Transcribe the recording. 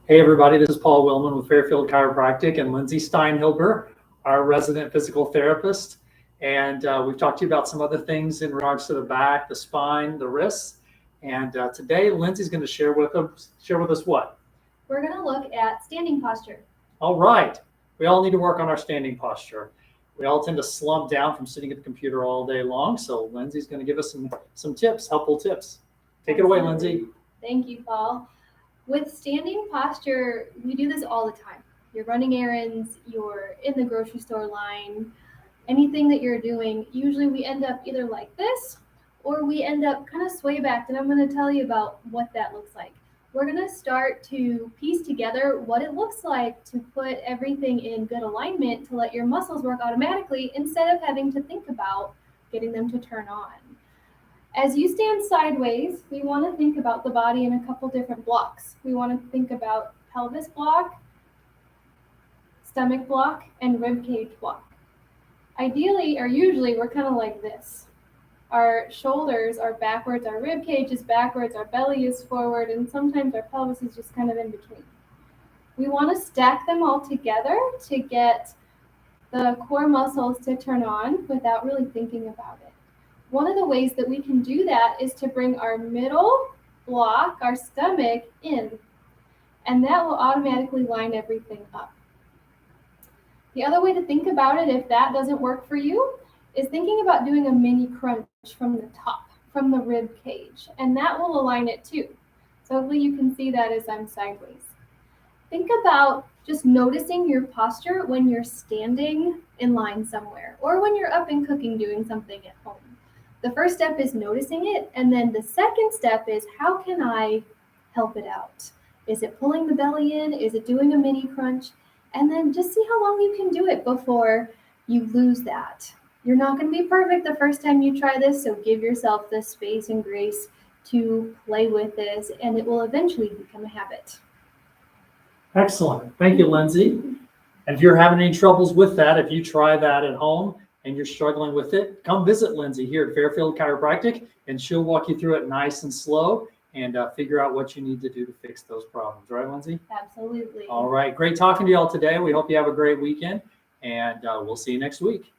Hey everybody, this is Paul Willman with Fairfield Chiropractic and Lindsey Steinhilber, our resident physical therapist. And we've talked to you about some other things in regards to the back, the spine, the wrists. And today Lindsey's going to share with us what? We're going to look at standing posture. All right. We all need to work on our standing posture. We all tend to slump down from sitting at the computer all day long. So Lindsey's going to give us some tips, helpful tips. Take it away, Lindsey. Thank you, Paul. With standing posture, we do this all the time. You're running errands, you're in the grocery store line, anything that you're doing, usually we end up either like this or we end up kind of sway back, and I'm going to tell you about what that looks like. We're going to start to piece together what it looks like to put everything in good alignment to let your muscles work automatically instead of having to think about getting them to turn on. As you stand sideways, we want to think about the body in a couple different blocks. We want to think about pelvis block, stomach block, and rib cage block. Ideally, or usually, we're kind of like this. Our shoulders are backwards, our rib cage is backwards, our belly is forward, and sometimes our pelvis is just kind of in between. We want to stack them all together to get the core muscles to turn on without really thinking about it. One of the ways that we can do that is to bring our middle block, our stomach, in, and that will automatically line everything up. The other way to think about it, if that doesn't work for you, is thinking about doing a mini crunch from the top, from the rib cage, and that will align it too. So hopefully you can see that as I'm sideways. Think about just noticing your posture when you're standing in line somewhere, or when you're up and cooking doing something at home. The first step is noticing it, and then the second step is, how can I help it out? Is it pulling the belly in? Is it doing a mini crunch? And then just see how long you can do it before you lose that. You're not going to be perfect the first time you try this, so give yourself the space and grace to play with this, and it will eventually become a habit. Excellent. Thank you, Lindsey. And if you're having any troubles with that, if you try that at home and you're struggling with it, come visit Lindsey here at Fairfield Chiropractic, and she'll walk you through it nice and slow and figure out what you need to do to fix those problems. Right, Lindsey? Absolutely. All right. Great talking to you all today. We hope you have a great weekend, and we'll see you next week.